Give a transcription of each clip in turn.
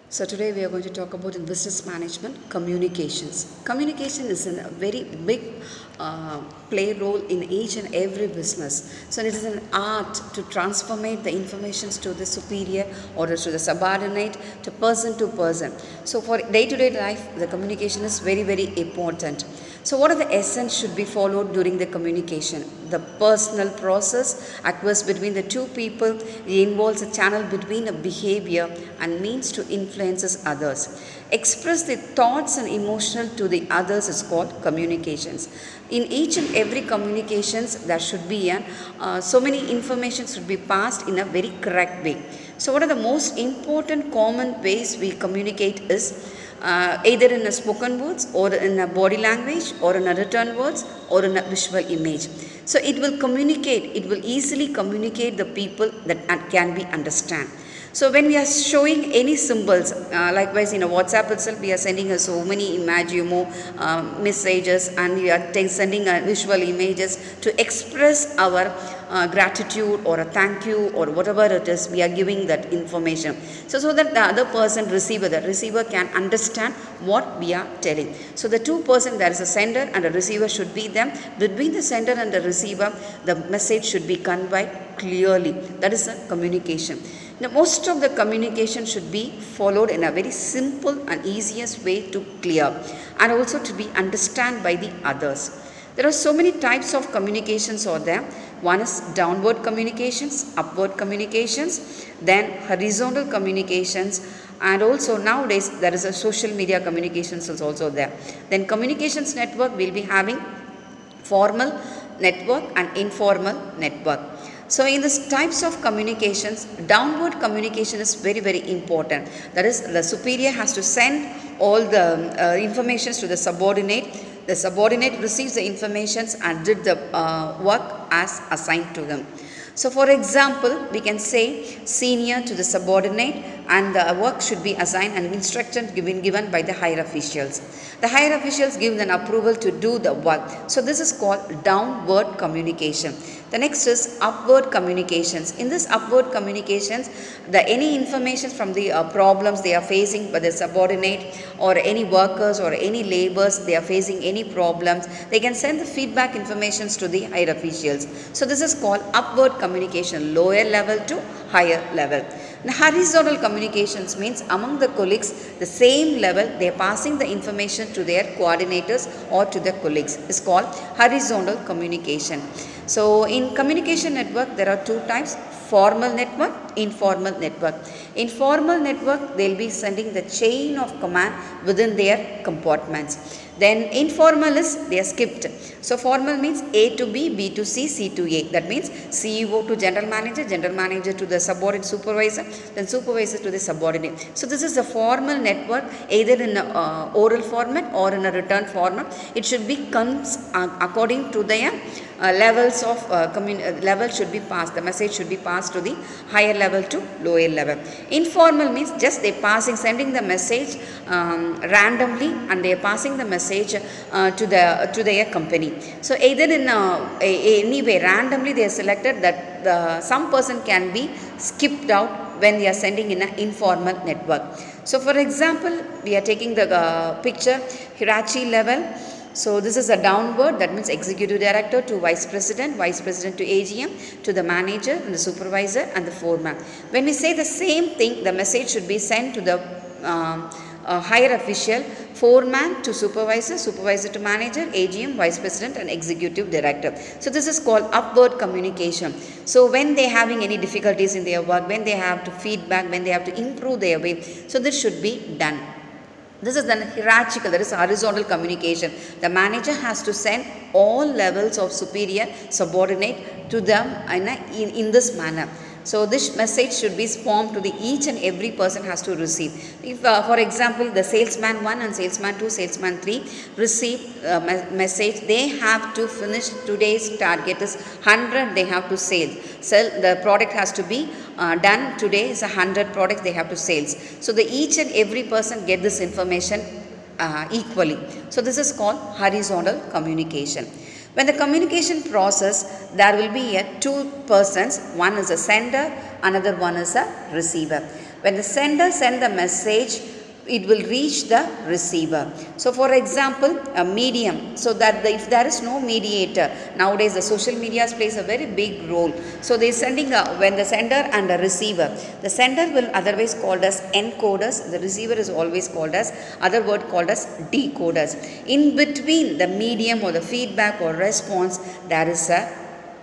So today we are going to talk about in business management communications. Communication is a very big play role in each and every business. So it is an art to transformate the informations to the superior or to the subordinate to person. So for day-to-day life, the communication is very important. So what are the essence should be followed during the communication? The personal process occurs between the two people. It involves a channel between a behavior and means to influences others. Express the thoughts and emotional to the others is called communications. In each and every communications, there should be so many information should be passed in a very correct way. So what are the most important common ways we communicate is either in a spoken words or in a body language or in a written words or in a visual image. So it will communicate, it will easily communicate the people that can be understand. So when we are showing any symbols, likewise in a WhatsApp itself, we are sending so many messages, and we are sending visual images to express our gratitude or a thank you or whatever it is, we are giving that information. So that the other person, the receiver can understand what we are telling. So the two person, there is a sender and a receiver should be them. Between the sender and the receiver, the message should be conveyed clearly. That is a communication. Now, most of the communication should be followed in a very simple and easiest way to clear and also to be understood by the others. There are so many types of communications out there. One is downward communications, upward communications, then horizontal communications, and also nowadays there is a social media communications is also there. Then communications network will be having formal network and informal network. So in these types of communications, downward communication is very important. That is, the superior has to send all the informations to the subordinate. The subordinate receives the informations and did the work as assigned to them. So for example, we can say senior to the subordinate, and the work should be assigned and instruction given by the higher officials. The higher officials give an approval to do the work. So this is called downward communication. The next is upward communications. In this upward communications, any information from the problems they are facing by the subordinate or any workers or any laborers, they are facing any problems, they can send the feedback informations to the higher officials. So this is called upward communication, lower level to higher level. Now, horizontal communications means among the colleagues, the same level, they are passing the information to their coordinators or to their colleagues. It's called horizontal communication. So in communication network, there are two types: formal network, informal network. In formal network, they will be sending the chain of command within their compartments. Then informal is they are skipped. So formal means A to B, B to C, C to A. That means CEO to general manager to the subordinate supervisor, then supervisor to the subordinate. So this is a formal network, either in a oral format or in a written format. It should be comes according to their levels of level should be passed. The message should be passed to the higher level to lower level. Informal means just they sending the message randomly, and they are passing the message to their company. So either in any way randomly they are selected that some person can be skipped out when they are sending in an informal network. So for example, we are taking the picture hierarchy level. So this is a downward, that means executive director to vice president to AGM, to the manager and the supervisor and the foreman. When we say the same thing, the message should be sent to the higher official, foreman to supervisor to manager, AGM, vice president and executive director. So this is called upward communication. So when they are having any difficulties in their work, when they have to feedback, when they have to improve their way, so this should be done. This is the hierarchical, that is horizontal communication. The manager has to send all levels of superior, subordinate to them in this manner. So this message should be formed to the each and every person has to receive. If for example, the salesman 1 and salesman 2, salesman 3 receive a message, they have to finish today's target is 100, they have to sell. The product has to be done today is 100 products they have to sales. So the each and every person get this information equally. So this is called horizontal communication. When the communication process, there will be two persons, one is a sender, another one is a receiver. When the sender sends the message, it will reach the receiver. So for example, a medium, so that if there is no mediator, nowadays the social media plays a very big role. So they are sending when the sender and the receiver, the sender will otherwise called as encoders, the receiver is always called as other word called as decoders. In between the medium or the feedback or response, there is a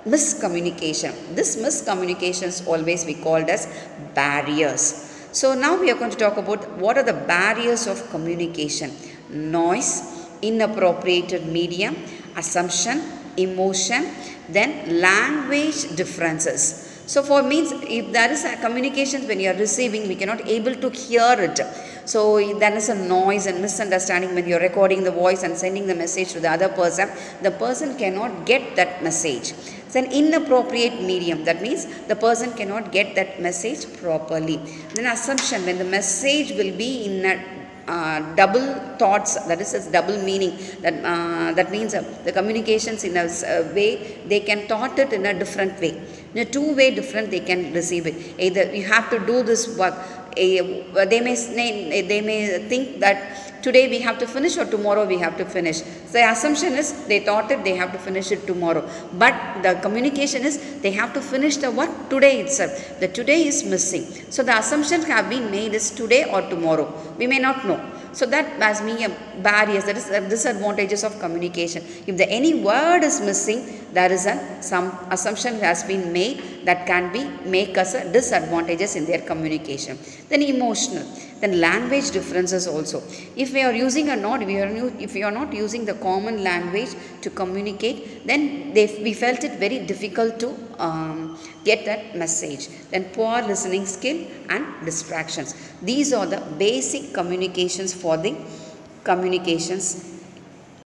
miscommunication. This miscommunication is always we called as barriers. So now we are going to talk about what are the barriers of communication. Noise, inappropriate medium, assumption, emotion, then language differences. So for means if there is a communication when you are receiving, we cannot able to hear it. So there is a noise and misunderstanding when you are recording the voice and sending the message to the other person. The person cannot get that message. It's an inappropriate medium. That means the person cannot get that message properly. Then assumption, when the message will be in a double thoughts, that is a double meaning. That means the communications in a way, they can thought it in a different way. In a two-way different, they can receive it. Either you have to do this work. They may think that today we have to finish or tomorrow we have to finish. So the assumption is they thought it they have to finish it tomorrow. But the communication is they have to finish the work today itself. The today is missing. So the assumptions have been made is today or tomorrow. We may not know. So that has been a barriers, that is the disadvantages of communication. If any word is missing, there is some assumption has been made that can be make us a disadvantages in their communication. Then emotional, then language differences also. If we are using if we are not using the common language to communicate, then we felt it very difficult to get that message. Then poor listening skill and distractions. These are the basic communications for the communications